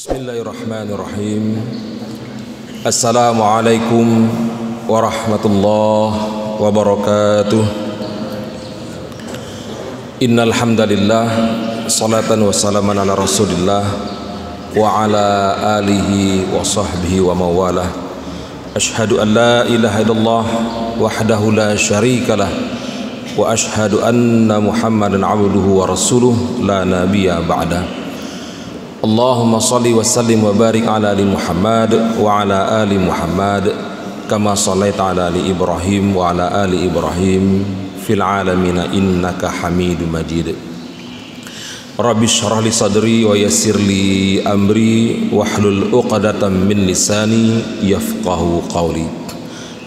Bismillahirrahmanirrahim. Assalamualaikum warahmatullahi wabarakatuh. Innal hamdalillah salatan wa salaman ala Rasulillah wa ala alihi wa sahbihi wa mawalah. Ashhadu an la ilaha illallah wahdahu la syarikalah wa ashhadu anna Muhammadan abduhu wa rasuluh la nabiyya ba'da. Allahumma salli wa sallim wa barik ala ali Muhammad wa ala ali Muhammad kama sallaita ala ali Ibrahim wa ala ali Ibrahim fil alamina innaka Hamidum Majid. Rabbi shrah li sadri wa yassir li amri wahlul 'uqdatam min lisani yafqahu qawli.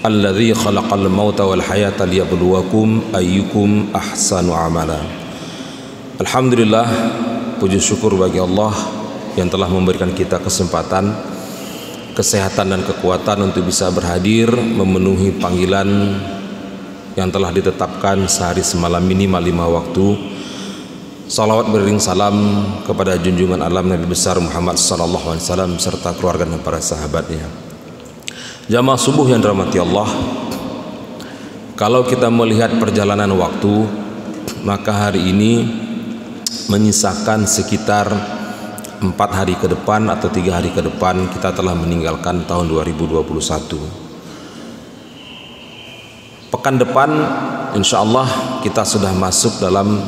Alladzi khalaqal mauta wal hayata liyabluwakum ayyukum ahsanu amala. Alhamdulillah, puji syukur bagi Allah yang telah memberikan kita kesempatan, kesehatan dan kekuatan untuk bisa berhadir memenuhi panggilan yang telah ditetapkan sehari semalam minimal 5 waktu. Salawat beriring salam kepada junjungan alam Nabi besar Muhammad sallallahu alaihi wasallam serta keluarga dan para sahabatnya. Jamaah subuh yang dirahmati Allah, kalau kita melihat perjalanan waktu, maka hari ini menyisakan sekitar 4 hari ke depan atau 3 hari ke depan kita telah meninggalkan tahun 2021. Pekan depan insya Allah kita sudah masuk dalam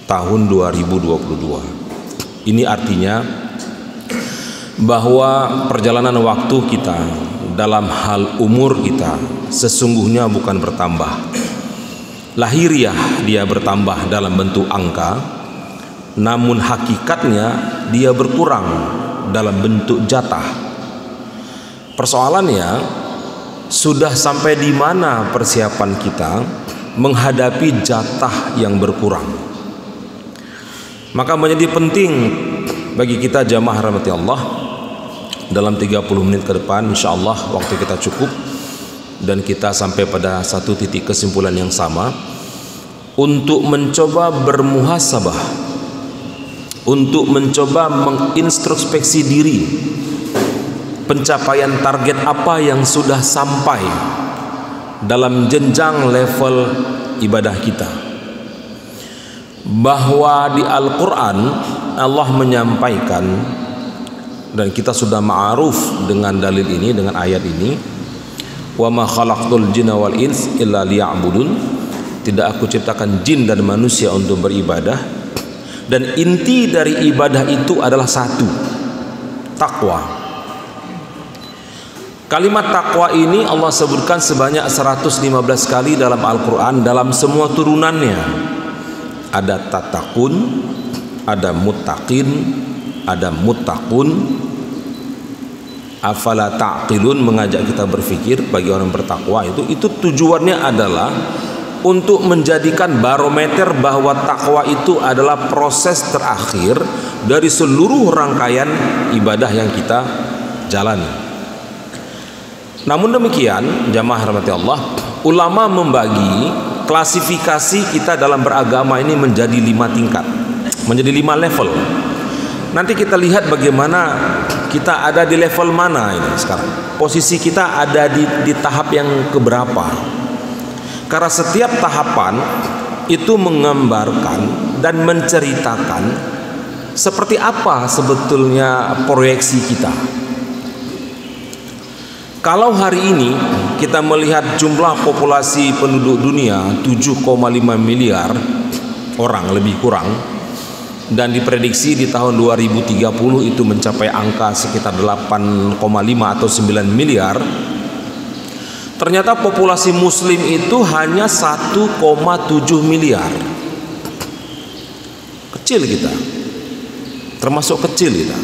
tahun 2022. Ini artinya bahwa perjalanan waktu kita dalam hal umur kita sesungguhnya bukan bertambah. Lahiriah dia bertambah dalam bentuk angka, namun hakikatnya dia berkurang dalam bentuk jatah. Persoalannya, sudah sampai di mana persiapan kita menghadapi jatah yang berkurang. Maka menjadi penting bagi kita jamaah rahmati Allah, dalam 30 menit ke depan insya Allah waktu kita cukup dan kita sampai pada satu titik kesimpulan yang sama untuk mencoba bermuhasabah, untuk mencoba mengintrospeksi diri, pencapaian target apa yang sudah sampai dalam jenjang level ibadah kita. Bahwa di Al-Quran Allah menyampaikan, dan kita sudah ma'aruf dengan dalil ini, dengan ayat ini, wa ma khalaqtul jinna wal ins illa liya'budun, tidak aku ciptakan jin dan manusia untuk beribadah. Dan inti dari ibadah itu adalah satu, takwa. Kalimat takwa ini Allah sebutkan sebanyak 115 kali dalam Al-Quran, dalam semua turunannya. Ada tatakun, ada muttaqin, ada muttaqun. Afala ta'qilun, mengajak kita berpikir bagi orang bertakwa. Itu tujuannya adalah untuk menjadikan barometer bahwa takwa itu adalah proses terakhir dari seluruh rangkaian ibadah yang kita jalani. Namun demikian, jamaah rahmati Allah, ulama membagi klasifikasi kita dalam beragama ini menjadi 5 tingkat, menjadi 5 level. Nanti kita lihat bagaimana kita ada di level mana ini sekarang. Posisi kita ada di tahap yang keberapa. Karena setiap tahapan itu menggambarkan dan menceritakan seperti apa sebetulnya proyeksi kita. Kalau hari ini kita melihat jumlah populasi penduduk dunia 7,5 miliar orang lebih kurang, dan diprediksi di tahun 2030 itu mencapai angka sekitar 8,5 atau 9 miliar. Ternyata populasi muslim itu hanya 1,7 miliar. Kecil kita, termasuk kecil kita.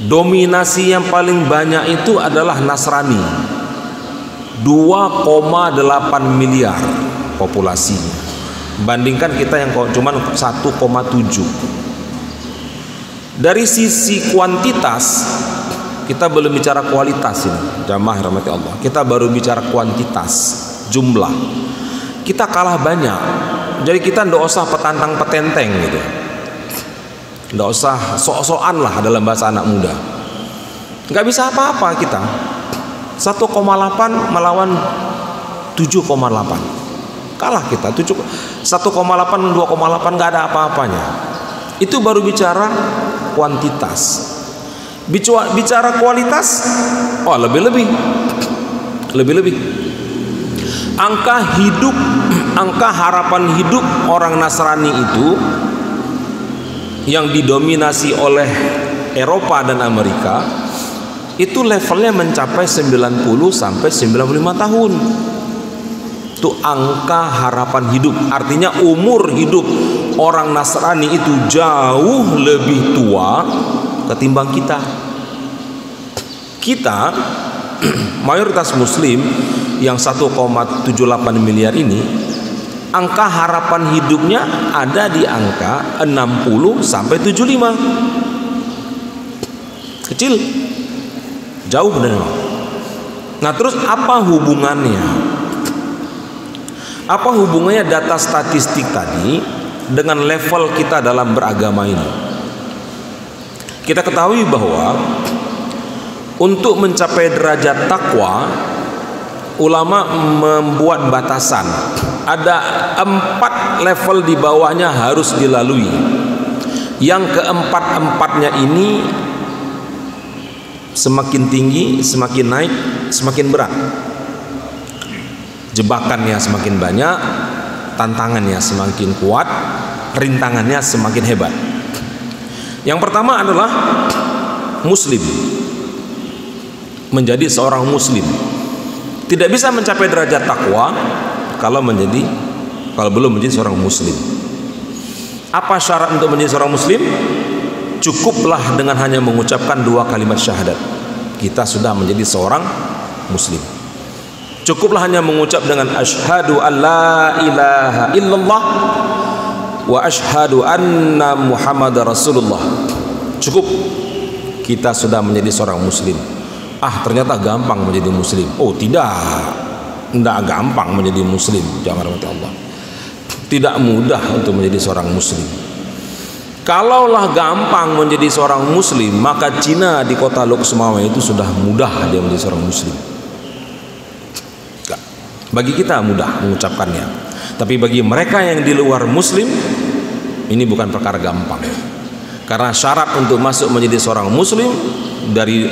Dominasi yang paling banyak itu adalah Nasrani, 2,8 miliar populasinya. Bandingkan kita yang cuma 1,7. Dari sisi kuantitas kita belum bicara kualitas ini, jamaah rahmati Allah. Kita baru bicara kuantitas, jumlah. Kita kalah banyak. Jadi kita ndak usah petantang petenteng gitu. Nggak usah sok-sokan lah dalam bahasa anak muda. Nggak bisa apa-apa kita. 1,8 melawan 7,8. Kalah kita. 1,8 2,8 nggak ada apa-apanya. Itu baru bicara kuantitas. Bicara kualitas, oh lebih-lebih. Angka harapan hidup orang Nasrani itu yang didominasi oleh Eropa dan Amerika itu levelnya mencapai 90 sampai 95 tahun. Itu angka harapan hidup. Artinya umur hidup orang Nasrani itu jauh lebih tua ketimbang kita. Kita mayoritas muslim yang 1,78 miliar ini, angka harapan hidupnya ada di angka 60 sampai 75. Kecil. Jauh benar. Nah, terus apa hubungannya? Apa hubungannya data statistik tadi dengan level kita dalam beragama ini? Kita ketahui bahwa untuk mencapai derajat takwa, ulama membuat batasan. Ada 4 level di bawahnya harus dilalui. Yang keempat-empatnya ini semakin tinggi, semakin naik, semakin berat. Jebakannya semakin banyak, tantangannya semakin kuat, rintangannya semakin hebat. Yang pertama adalah muslim. Menjadi seorang muslim. Tidak bisa mencapai derajat takwa kalau belum menjadi seorang muslim. Apa syarat untuk menjadi seorang muslim? Cukuplah dengan hanya mengucapkan 2 kalimat syahadat, kita sudah menjadi seorang muslim. Cukuplah hanya mengucap dengan asyhadu alla ilaha illallah wa asyhadu anna muhammadar rasulullah. Cukup, kita sudah menjadi seorang muslim. Ternyata gampang menjadi muslim. Oh tidak gampang menjadi muslim. Jangan rahmati Allah. Tidak mudah untuk menjadi seorang muslim. Kalaulah gampang menjadi seorang muslim, maka Cina di kota Loksmawe itu sudah mudah dia menjadi seorang muslim. Bagi kita mudah mengucapkannya, tapi bagi mereka yang di luar muslim, ini bukan perkara gampang. Karena syarat untuk masuk menjadi seorang muslim, dari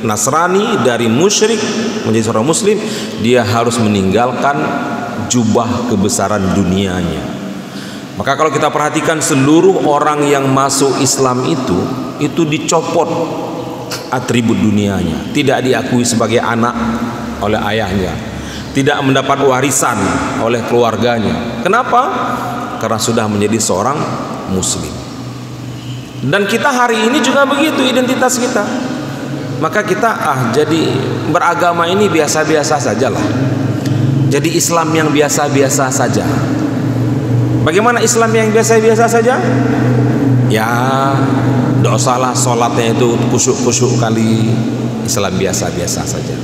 Nasrani, dari musyrik menjadi seorang muslim, dia harus meninggalkan jubah kebesaran dunianya. Maka kalau kita perhatikan seluruh orang yang masuk Islam itu dicopot atribut dunianya, tidak diakui sebagai anak oleh ayahnya, tidak mendapat warisan oleh keluarganya. Kenapa? Karena sudah menjadi seorang muslim. Dan kita hari ini juga begitu identitas kita. Maka kita jadi beragama ini biasa-biasa sajalah. Jadi Islam yang biasa-biasa saja. Bagaimana Islam yang biasa-biasa saja? Ya, tidak usahlah sholatnya itu khusyuk-khusyuk kali. Islam biasa-biasa saja.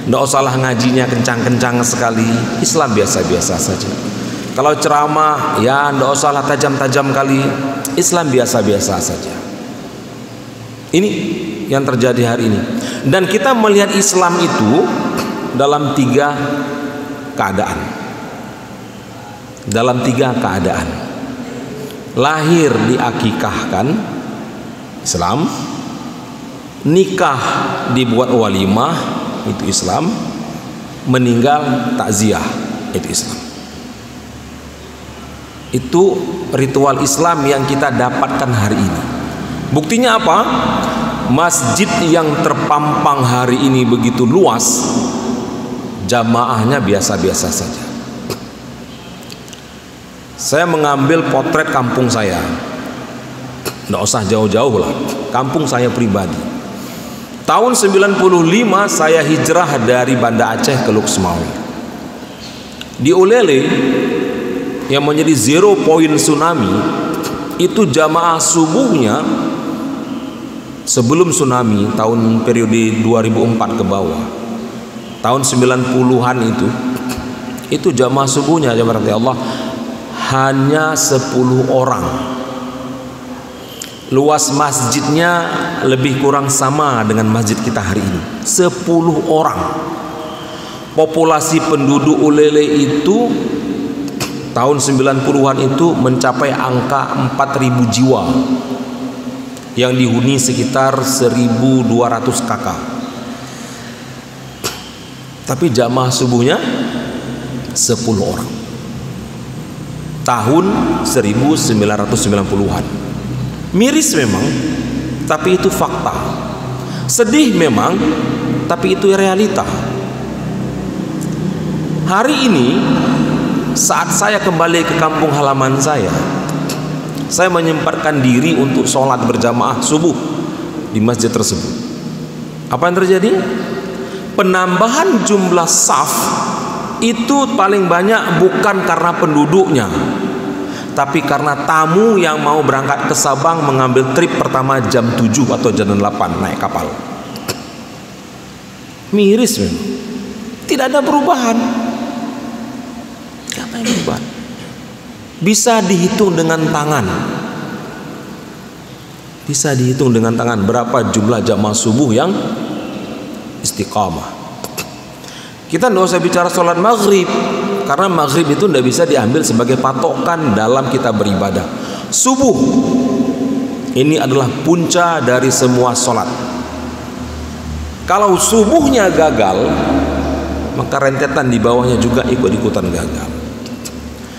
Tidak usahlah ngajinya kencang-kencang sekali. Islam biasa-biasa saja. Kalau ceramah, ya tidak usahlah tajam-tajam kali. Islam biasa-biasa saja. Ini yang terjadi hari ini. Dan kita melihat Islam itu dalam 3 keadaan. Dalam 3 keadaan. Lahir diakikahkan, Islam. Nikah dibuat walimah, itu Islam. Meninggal takziah, itu Islam. Itu ritual Islam yang kita dapatkan hari ini. Buktinya apa? Masjid yang terpampang hari ini begitu luas, jamaahnya biasa-biasa saja. Saya mengambil potret kampung saya. Tidak usah jauh-jauh lah. Kampung saya pribadi. Tahun 95 saya hijrah dari Banda Aceh ke Loksmawe. Di Ulele yang menjadi zero point tsunami, itu jamaah subuhnya sebelum tsunami tahun periode 2004 ke bawah, tahun 90-an itu jamaah subuhnya jamaah Allah hanya 10 orang. Luas masjidnya lebih kurang sama dengan masjid kita hari ini, 10 orang. Populasi penduduk Ulele itu tahun 90-an itu mencapai angka 4.000 jiwa, yang dihuni sekitar 1.200 kakak. Tapi jamaah subuhnya 10 orang. Tahun 1990-an. Miris memang, tapi itu fakta. Sedih memang, tapi itu realita. Hari ini saat saya kembali ke kampung halaman saya menyempatkan diri untuk sholat berjamaah subuh di masjid tersebut. Apa yang terjadi? Penambahan jumlah saf itu paling banyak bukan karena penduduknya, tapi karena tamu yang mau berangkat ke Sabang mengambil trip pertama jam 7 atau jam 8 naik kapal. Miris memang. Tidak ada perubahan. Apa yang berubah? Bisa dihitung dengan tangan. Bisa dihitung dengan tangan berapa jumlah jamaah subuh yang istiqamah. Kita tidak usah bicara sholat maghrib, karena maghrib itu tidak bisa diambil sebagai patokan dalam kita beribadah. Subuh ini adalah punca dari semua sholat. Kalau subuhnya gagal, maka rentetan di bawahnya juga ikut-ikutan gagal.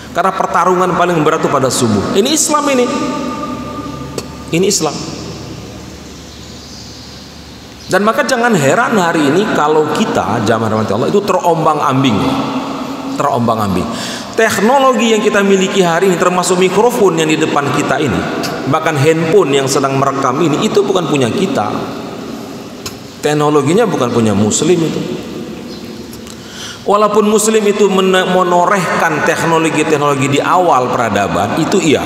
Karena pertarungan paling berat itu pada subuh. Ini Islam ini. Ini Islam. Dan maka jangan heran hari ini kalau kita jamaah rahmati Allah itu terombang-ambing. Terombang-ambing. Teknologi yang kita miliki hari ini, termasuk mikrofon yang di depan kita ini, bahkan handphone yang sedang merekam ini, itu bukan punya kita. Teknologinya bukan punya muslim itu. Walaupun muslim itu menorehkan teknologi-teknologi di awal peradaban, itu iya.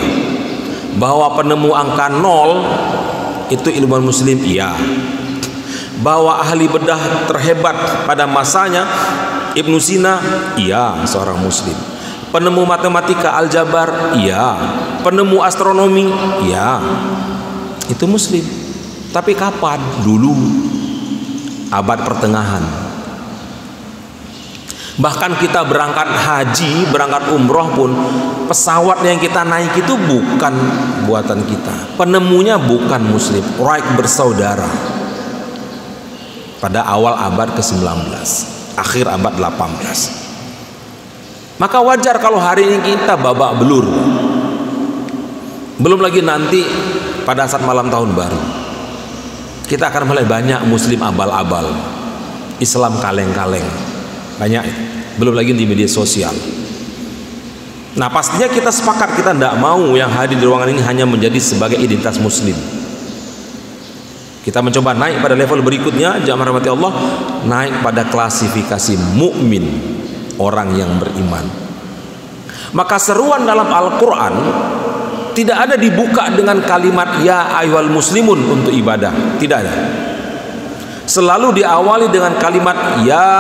Bahwa penemu angka 0 itu ilmuwan muslim, iya. Bahwa ahli bedah terhebat pada masanya Ibnu Sina, iya, seorang muslim. Penemu matematika aljabar, iya. Penemu astronomi, iya. Itu muslim. Tapi kapan? Dulu, abad pertengahan. Bahkan kita berangkat haji, berangkat umroh pun, pesawat yang kita naik itu bukan buatan kita. Penemunya bukan muslim. Wright bersaudara. Pada awal abad ke-19, akhir abad 18. Maka wajar kalau hari ini kita babak belur. Belum lagi nanti pada saat malam tahun baru, kita akan mulai banyak muslim abal-abal, Islam kaleng-kaleng. Banyak, belum lagi di media sosial. Nah, pastinya kita sepakat, kita tidak mau yang hadir di ruangan ini hanya menjadi sebagai identitas muslim. Kita mencoba naik pada level berikutnya, jamaah rahmati Allah, naik pada klasifikasi mukmin, orang yang beriman. Maka seruan dalam Al-Quran tidak ada dibuka dengan kalimat ya ayyuhal muslimun untuk ibadah, tidak ada. Selalu diawali dengan kalimat ya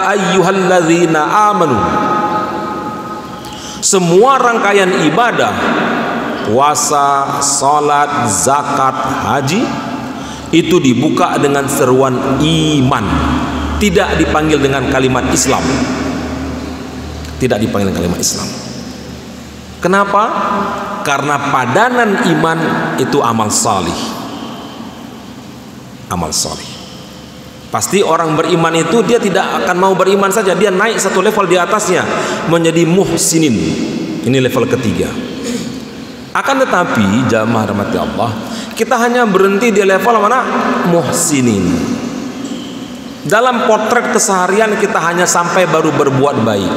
ayyuhalladzina amanu. Semua rangkaian ibadah, puasa, salat, zakat, haji, itu dibuka dengan seruan iman, tidak dipanggil dengan kalimat Islam. Tidak dipanggil dengan kalimat Islam. Kenapa? Karena padanan iman itu amal salih. Amal salih. Pasti orang beriman itu dia tidak akan mau beriman saja, dia naik satu level di atasnya menjadi muhsinin. Ini level ketiga. Akan tetapi jamaah rahmati Allah, kita hanya berhenti di level mana? Muhsinin. Dalam potret keseharian kita hanya sampai baru berbuat baik.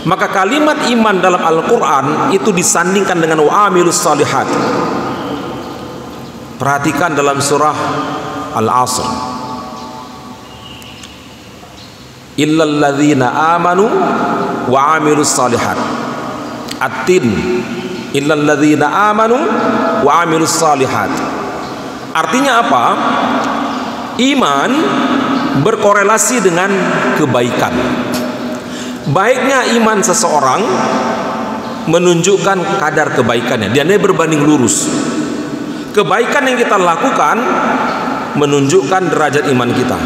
Maka kalimat iman dalam Al-Quran itu disandingkan dengan wa'amilus salihat. Perhatikan dalam surah Al-Asr, illalladzina amanu wa'amilus salihat. At-Tin, illalladzina amanu wa amilus salihat. Artinya apa? Iman berkorelasi dengan kebaikan. Baiknya iman seseorang menunjukkan kadar kebaikannya, dia berbanding lurus. Kebaikan yang kita lakukan menunjukkan derajat iman kita.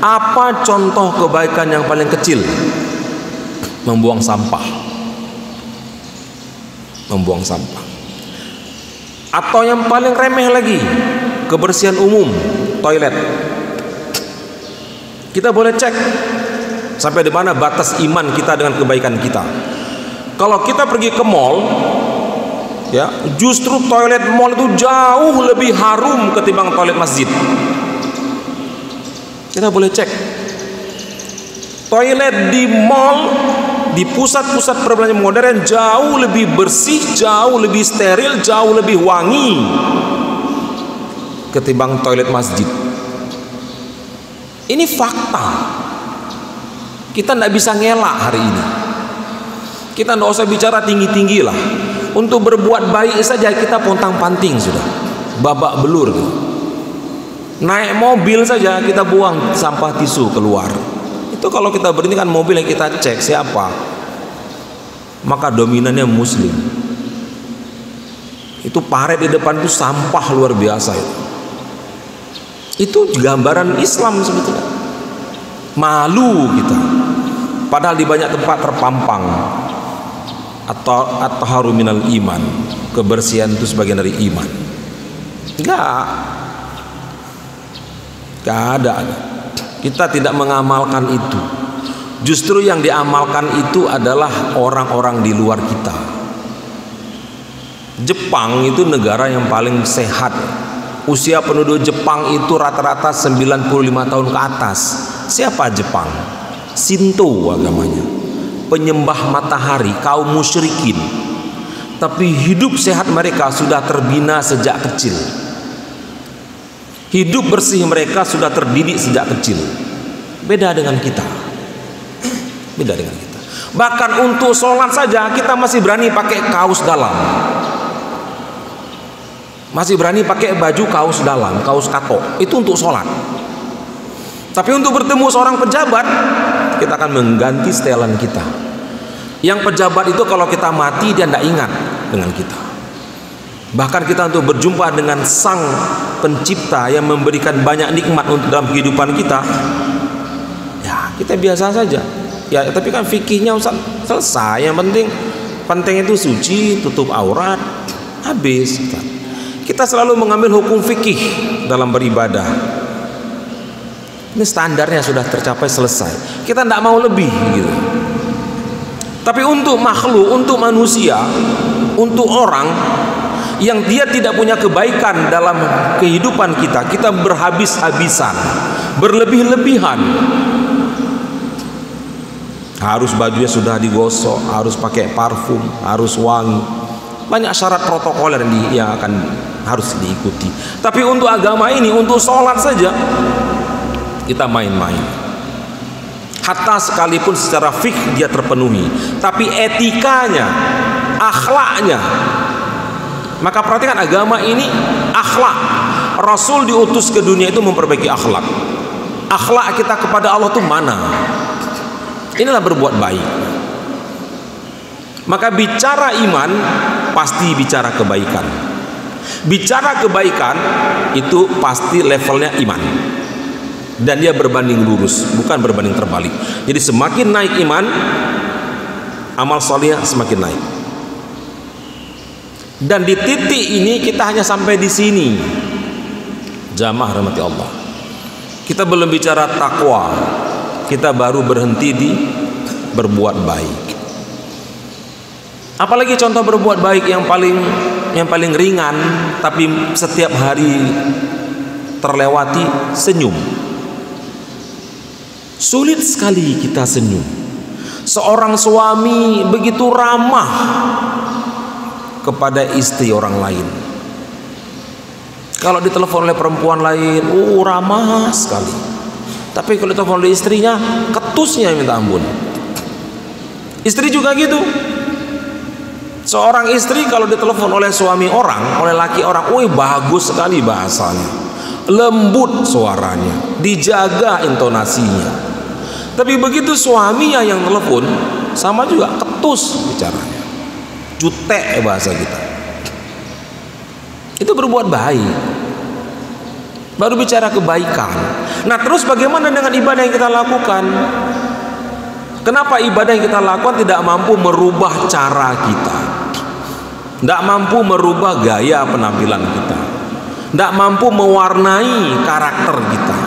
Apa contoh kebaikan yang paling kecil? Membuang sampah. Membuang sampah. Atau yang paling remeh lagi, kebersihan umum, toilet. Kita boleh cek sampai di mana batas iman kita dengan kebaikan kita. Kalau kita pergi ke mall, ya, justru toilet mall itu jauh lebih harum ketimbang toilet masjid. Kita boleh cek toilet di mall, di pusat-pusat perbelanjaan modern jauh lebih bersih, jauh lebih steril, jauh lebih wangi ketimbang toilet masjid. Ini fakta. Kita tidak bisa ngelak hari ini. Kita tidak usah bicara tinggi-tinggi lah. Untuk berbuat baik saja kita pontang-panting sudah, babak belur gitu. Naik mobil saja kita buang sampah tisu keluar. Itu kalau kita berhentikan mobil yang kita cek siapa, maka dominannya muslim. Itu paret di depan itu sampah luar biasa itu. Itu gambaran Islam sebetulnya. Malu kita. Padahal di banyak tempat terpampang atau haruminal iman, kebersihan itu sebagian dari iman. Gak ada. Kita tidak mengamalkan itu. Justru yang diamalkan itu adalah orang-orang di luar kita. Jepang itu negara yang paling sehat. Usia penduduk Jepang itu rata-rata 95 tahun ke atas. Siapa Jepang? Shinto agamanya, penyembah matahari, kaum musyrikin. Tapi hidup sehat mereka sudah terbina sejak kecil. Hidup bersih mereka sudah terdidik sejak kecil. Beda dengan kita. Beda dengan kita. Bahkan untuk sholat saja kita masih berani pakai kaos dalam. Masih berani pakai baju kaos dalam, kaos katok. Itu untuk sholat. Tapi untuk bertemu seorang pejabat, kita akan mengganti setelan kita. Yang pejabat itu kalau kita mati dia tidak ingat dengan kita. Bahkan kita untuk berjumpa dengan sang pencipta yang memberikan banyak nikmat untuk dalam kehidupan kita, ya kita biasa saja. Ya tapi kan fikihnya Ustaz selesai. Yang penting itu suci, tutup aurat, habis. Ustaz. Kita selalu mengambil hukum fikih dalam beribadah. Ini standarnya sudah tercapai, selesai. Kita tidak mau lebih gitu. Tapi untuk makhluk, untuk manusia, untuk orang yang dia tidak punya kebaikan dalam kehidupan kita, kita berhabis-habisan, berlebih-lebihan. Harus bajunya sudah digosok, harus pakai parfum, harus wangi. Banyak syarat protokoler yang harus diikuti. Tapi untuk agama ini, untuk sholat saja kita main-main. Hatta sekalipun secara fikih dia terpenuhi, tapi etikanya, akhlaknya. Maka perhatikan agama ini akhlak. Rasul diutus ke dunia itu memperbaiki akhlak. Akhlak kita kepada Allah itu mana? Inilah berbuat baik. Maka bicara iman pasti bicara kebaikan. Bicara kebaikan itu pasti levelnya iman. Dan dia berbanding lurus, bukan berbanding terbalik. Jadi semakin naik iman, amal soleh semakin naik. Dan di titik ini kita hanya sampai di sini. Jamaah rahmati Allah. Kita belum bicara takwa. Kita baru berhenti di berbuat baik. Apalagi contoh berbuat baik yang paling ringan tapi setiap hari terlewati, senyum. Sulit sekali kita senyum. Seorang suami begitu ramah kepada istri orang lain. Kalau ditelepon oleh perempuan lain, ramah sekali. Tapi kalau ditelepon oleh istrinya, ketusnya minta ampun. Istri juga gitu. Seorang istri kalau ditelepon oleh suami orang, oleh laki orang, bagus sekali bahasanya, lembut suaranya, dijaga intonasinya. Tapi begitu suaminya yang telepon, sama juga ketus bicaranya. Jutek bahasa kita. Itu berbuat baik, baru bicara kebaikan. Nah terus bagaimana dengan ibadah yang kita lakukan? Kenapa ibadah yang kita lakukan tidak mampu merubah cara kita, tidak mampu merubah gaya penampilan kita, tidak mampu mewarnai karakter kita?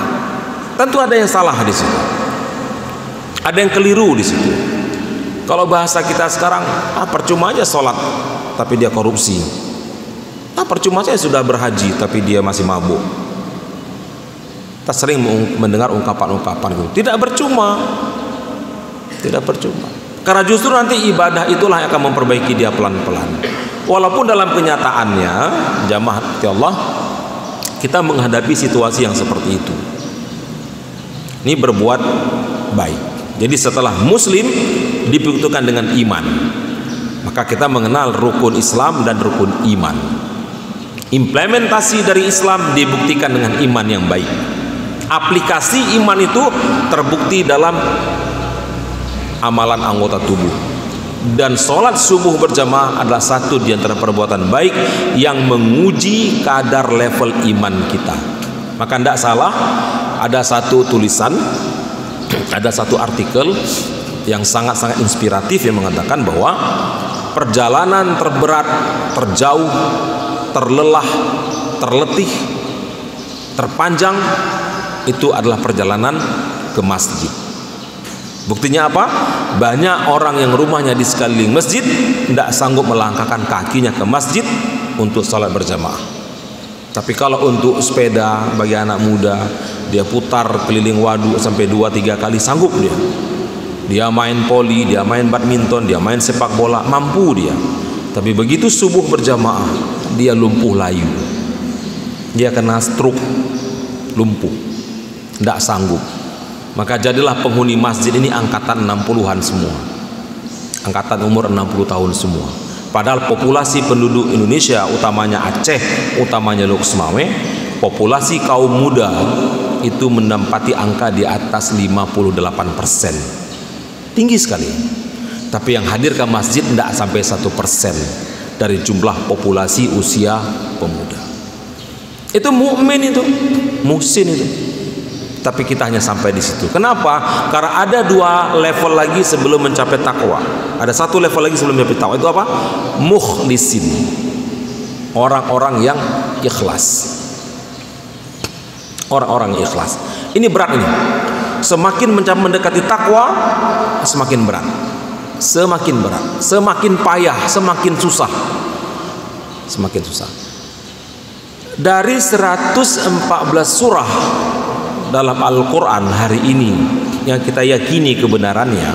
Tentu ada yang salah di situ, ada yang keliru di situ. Kalau bahasa kita sekarang, percuma aja sholat tapi dia korupsi, percuma saja sudah berhaji tapi dia masih mabuk. Kita sering mendengar ungkapan-ungkapan itu. Tidak percuma, tidak percuma. Karena justru nanti ibadah itulah yang akan memperbaiki dia pelan-pelan. Walaupun dalam kenyataannya, jamaah Allah, kita menghadapi situasi yang seperti itu. Ini berbuat baik. Jadi setelah muslim dibutuhkan dengan iman, maka kita mengenal rukun Islam dan rukun iman. Implementasi dari Islam dibuktikan dengan iman yang baik. Aplikasi iman itu terbukti dalam amalan anggota tubuh. Dan sholat subuh berjamaah adalah satu di antara perbuatan baik yang menguji kadar level iman kita. Maka tidak salah, ada satu tulisan, ada satu artikel yang sangat-sangat inspiratif yang mengatakan bahwa perjalanan terberat, terjauh, terlelah, terletih, terpanjang itu adalah perjalanan ke masjid. Buktinya apa? Banyak orang yang rumahnya di sekeliling masjid tidak sanggup melangkahkan kakinya ke masjid untuk sholat berjamaah. Tapi kalau untuk sepeda bagi anak muda, dia putar keliling waduk sampai 2-3 kali sanggup dia. Dia main poli, dia main badminton, dia main sepak bola, mampu dia. Tapi begitu subuh berjamaah, dia lumpuh layu. Dia kena stroke, lumpuh, tidak sanggup. Maka jadilah penghuni masjid ini angkatan 60-an semua, angkatan umur 60 tahun semua. Padahal populasi penduduk Indonesia, utamanya Aceh, utamanya Lok Semawe, populasi kaum muda itu menempati angka di atas 58%. Tinggi sekali. Tapi yang hadir ke masjid tidak sampai 1% dari jumlah populasi usia pemuda. Itu mukmin, itu muhsin itu. Tapi kita hanya sampai di situ. Kenapa? Karena ada 2 level lagi sebelum mencapai takwa. Ada 1 level lagi sebelum mencapai takwa. Itu apa? Mukhlisin. Orang-orang yang ikhlas. Orang-orang yang ikhlas. Ini berat ini. Semakin mendekati takwa, semakin berat. Semakin berat, semakin payah, semakin susah. Semakin susah. Dari 114 surah dalam Al-Quran hari ini yang kita yakini kebenarannya,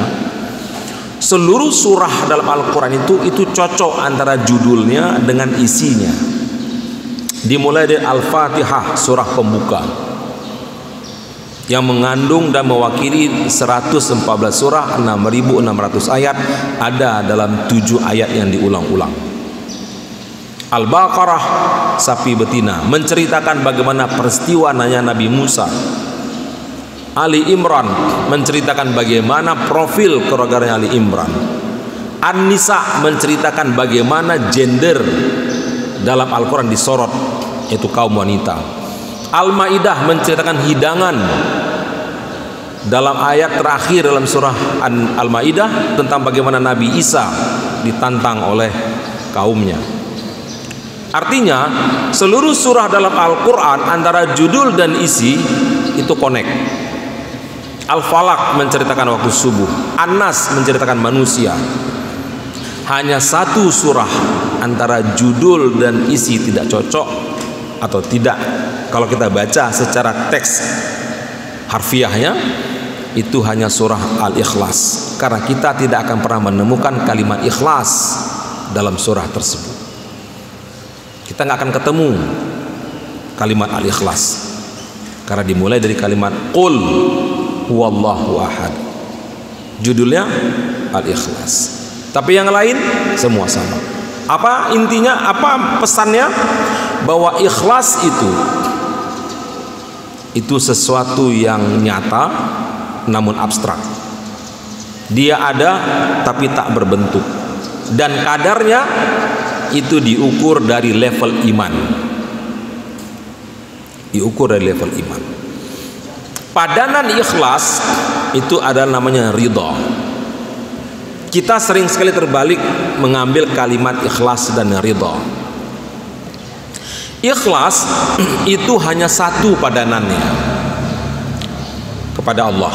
seluruh surah dalam Al-Quran itu cocok antara judulnya dengan isinya. Dimulai dari Al-Fatihah, surah pembuka, yang mengandung dan mewakili 114 surah, 6.600 ayat, ada dalam 7 ayat yang diulang-ulang. Al-Baqarah, sapi betina, menceritakan bagaimana peristiwa nanya Nabi Musa. Ali Imran menceritakan bagaimana profil keluarganya Ali Imran. An-Nisa menceritakan bagaimana gender dalam Al-Quran disorot, yaitu kaum wanita. Al-Maidah menceritakan hidangan dalam ayat terakhir dalam surah Al-Maidah tentang bagaimana Nabi Isa ditantang oleh kaumnya. Artinya seluruh surah dalam Al-Quran antara judul dan isi itu connect. Al-Falaq menceritakan waktu subuh, An-Nas menceritakan manusia. Hanya 1 surah antara judul dan isi tidak cocok atau tidak. Kalau kita baca secara teks harfiahnya, itu hanya surah Al-Ikhlas. Karena kita tidak akan pernah menemukan kalimat ikhlas dalam surah tersebut. Kita nggak akan ketemu kalimat Al-Ikhlas. Karena dimulai dari kalimat Qul huwallahu ahad. Judulnya Al-Ikhlas. Tapi yang lain semua sama. Apa intinya? Apa pesannya? Bahwa ikhlas itu sesuatu yang nyata namun abstrak. Dia ada tapi tak berbentuk. Dan kadarnya itu diukur dari level iman. diukur dari level iman. Padanan ikhlas itu adalah namanya ridha. Kita sering sekali terbalik mengambil kalimat ikhlas dan ridha. Ikhlas itu hanya satu padanannya kepada Allah.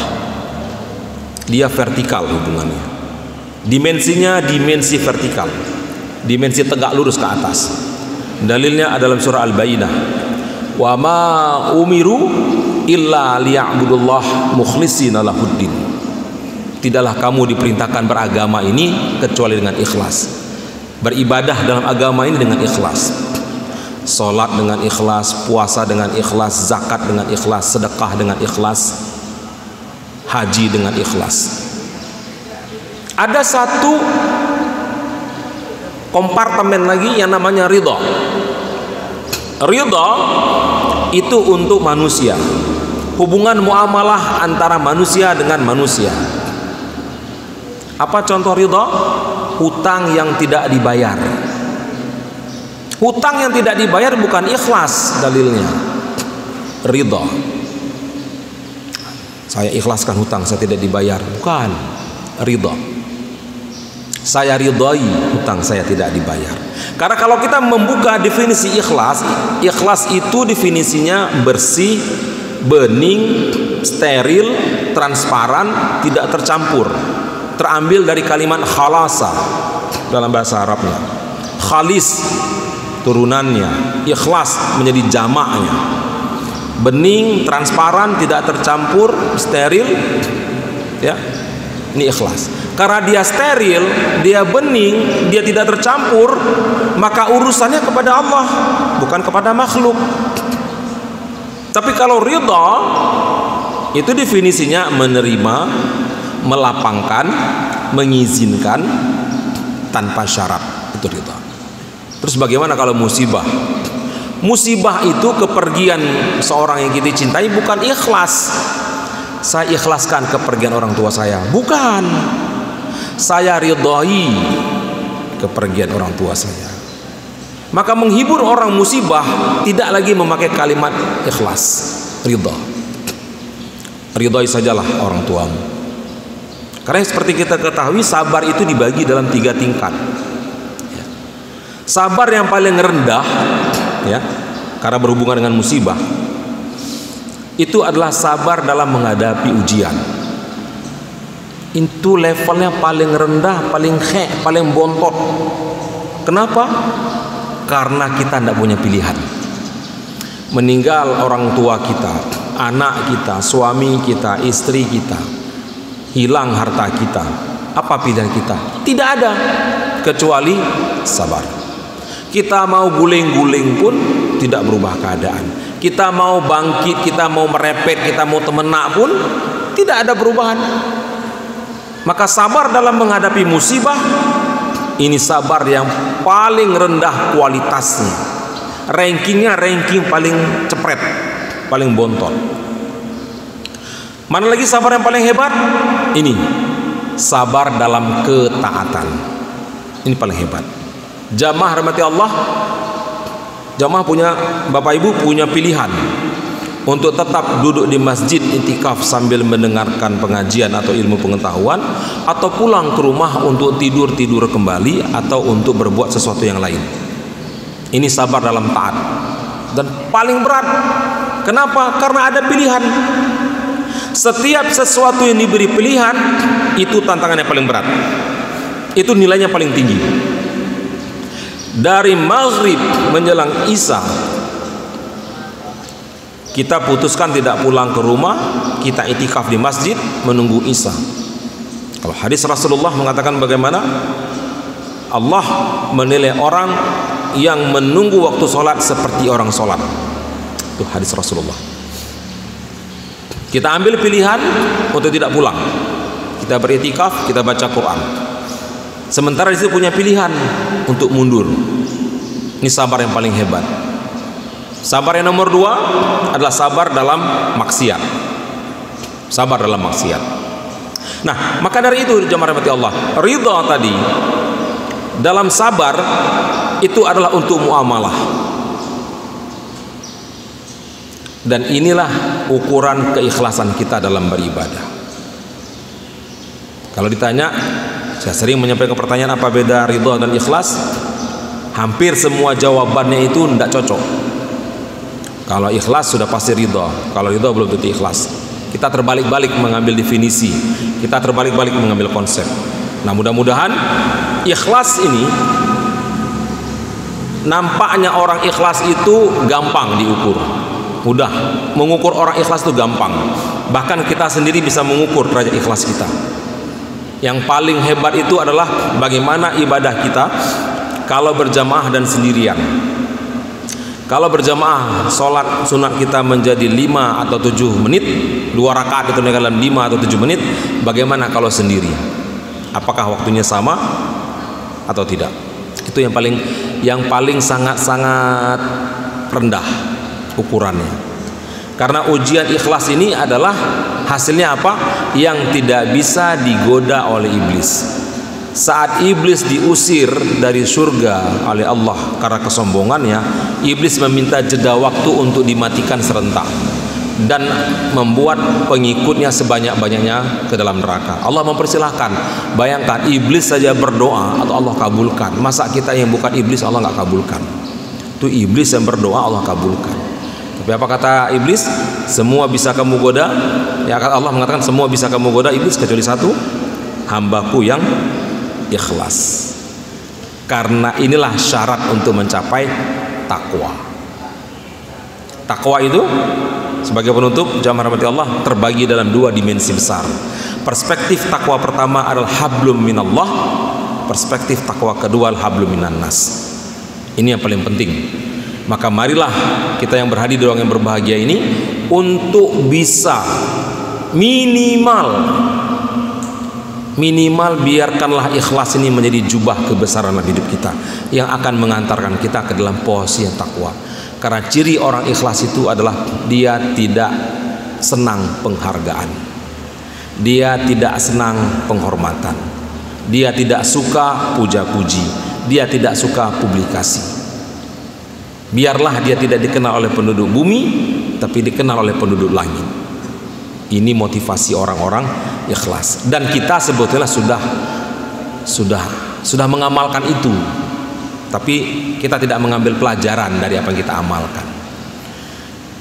Dia vertikal hubungannya. Dimensinya dimensi vertikal. Dimensi tegak lurus ke atas. Dalilnya adalah surah Al-Baqarah. Wa ma umiru illa liya'budullah mukhlishina lahuddin. Tidaklah kamu diperintahkan beragama ini kecuali dengan ikhlas. Beribadah dalam agama ini dengan ikhlas. Salat dengan ikhlas, puasa dengan ikhlas, zakat dengan ikhlas, sedekah dengan ikhlas, haji dengan ikhlas. Ada satu kompartemen lagi yang namanya ridha. Ridha itu untuk manusia. Hubungan muamalah antara manusia dengan manusia. Apa contoh ridha? Hutang yang tidak dibayar. Hutang yang tidak dibayar bukan ikhlas dalilnya. Ridha. Saya ikhlaskan hutang, saya tidak dibayar. Bukan. Ridha. Saya ridhai hutang saya tidak dibayar. Karena kalau kita membuka definisi ikhlas, ikhlas itu definisinya bersih, bening, steril, transparan, tidak tercampur. Terambil dari kalimat khalasa dalam bahasa Arabnya. Khalis turunannya, ikhlas menjadi jamaknya. Bening, transparan, tidak tercampur, steril, ya. Ini ikhlas. Karena dia steril, dia bening, dia tidak tercampur, maka urusannya kepada Allah, bukan kepada makhluk. Tapi kalau ridha itu definisinya menerima, melapangkan, mengizinkan tanpa syarat. Itu ridha. Terus bagaimana kalau musibah? Musibah itu kepergian seorang yang kita cintai bukan ikhlas. Saya ikhlaskan kepergian orang tua saya. Bukan. Saya ridhai kepergian orang tua saya. Maka menghibur orang musibah tidak lagi memakai kalimat ikhlas. Ridha. Ridhai sajalah orang tuamu. Karena seperti kita ketahui, sabar itu dibagi dalam 3 tingkat. Sabar yang paling rendah, ya, karena berhubungan dengan musibah, itu adalah sabar dalam menghadapi ujian. Itu levelnya paling rendah, paling paling bontot. Kenapa? Karena kita tidak punya pilihan. Meninggal orang tua kita, anak kita, suami kita, istri kita, hilang harta kita, apa pilihan kita? Tidak ada kecuali sabar. Kita mau guling-guling pun tidak berubah keadaan. Kita mau bangkit, kita mau merepet, kita mau temenak pun tidak ada perubahan. Maka sabar dalam menghadapi musibah, ini sabar yang paling rendah kualitasnya. Rankingnya ranking paling cepret, paling bontot. Mana lagi sabar yang paling hebat? Ini sabar dalam ketaatan. Ini paling hebat. Jamaah rahmati Allah, jamaah punya, Bapak Ibu punya pilihan untuk tetap duduk di masjid itikaf sambil mendengarkan pengajian atau ilmu pengetahuan, atau pulang ke rumah untuk tidur kembali, atau untuk berbuat sesuatu yang lain. Ini sabar dalam taat dan paling berat. Kenapa? Karena ada pilihan. Setiap sesuatu yang diberi pilihan itu tantangannya paling berat. Itu nilainya paling tinggi. Dari maghrib menjelang isya kita putuskan tidak pulang ke rumah, kita itikaf di masjid menunggu isya. Kalau hadis Rasulullah mengatakan bagaimana? Allah menilai orang yang menunggu waktu sholat seperti orang sholat. Itu hadis Rasulullah. Kita ambil pilihan untuk tidak pulang. Kita beritikaf, kita baca Quran. Sementara di situ punya pilihan untuk mundur. Ini sabar yang paling hebat. Sabar yang nomor 2 adalah sabar dalam maksiat. Sabar dalam maksiat. Nah, maka dari itu jemaah rahmati Allah, ridha tadi dalam sabar itu adalah untuk muamalah. Dan inilah ukuran keikhlasan kita dalam beribadah. Kalau ditanya, saya sering menyampaikan pertanyaan apa beda ridha dan ikhlas, hampir semua jawabannya itu tidak cocok. Kalau ikhlas sudah pasti ridha, kalau ridha belum tentu ikhlas. Kita terbalik-balik mengambil definisi, kita terbalik-balik mengambil konsep. Nah, mudah-mudahan ikhlas ini, nampaknya orang ikhlas itu gampang diukur, mudah. Mengukur orang ikhlas itu gampang. Bahkan kita sendiri bisa mengukur derajat ikhlas kita. Yang paling hebat itu adalah bagaimana ibadah kita kalau berjamaah dan sendirian. Kalau berjamaah, sholat sunat kita menjadi 5 atau 7 menit, 2 rakaat itu dalam 5 atau 7 menit. Bagaimana kalau sendiri? Apakah waktunya sama atau tidak? Itu yang paling sangat-sangat rendah ukurannya. Karena ujian ikhlas ini adalah hasilnya apa? Yang tidak bisa digoda oleh iblis. Saat iblis diusir dari surga oleh Allah karena kesombongannya, iblis meminta jeda waktu untuk dimatikan serentak dan membuat pengikutnya sebanyak-banyaknya ke dalam neraka. Allah mempersilahkan. Bayangkan, iblis saja berdoa atau Allah kabulkan. Masa kita yang bukan iblis Allah nggak kabulkan? Itu iblis yang berdoa Allah kabulkan. Tapi apa kata iblis? Semua bisa kamu goda. Ya, Allah mengatakan semua bisa kamu goda iblis kecuali satu, hambaku yang ikhlas. Karena inilah syarat untuk mencapai takwa. Takwa itu sebagai penutup, jamaah rahmati Allah, terbagi dalam 2 dimensi besar. Perspektif takwa pertama adalah hablum minallah, perspektif takwa kedua adalah hablum minan nas. Ini yang paling penting. Maka marilah kita yang berhadir di ruang yang berbahagia ini untuk bisa minimal biarkanlah ikhlas ini menjadi jubah kebesaran dalam hidup kita yang akan mengantarkan kita ke dalam posisi yang takwa. Karena ciri orang ikhlas itu adalah dia tidak senang penghargaan, dia tidak senang penghormatan, dia tidak suka puja-puji, dia tidak suka publikasi. Biarlah dia tidak dikenal oleh penduduk bumi, tapi dikenal oleh penduduk langit. Ini motivasi orang-orang ikhlas. Dan kita sebetulnya sudah mengamalkan itu, tapi kita tidak mengambil pelajaran dari apa yang kita amalkan.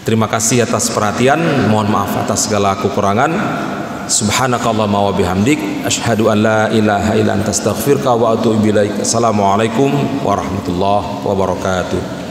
Terima kasih atas perhatian. Mohon maaf atas segala kekurangan. Subhanakallahumma wa bihamdik, asyhadu an la ilaha illa anta astaghfiruka wa atubu ilaik. Assalamualaikum warahmatullahi wabarakatuh.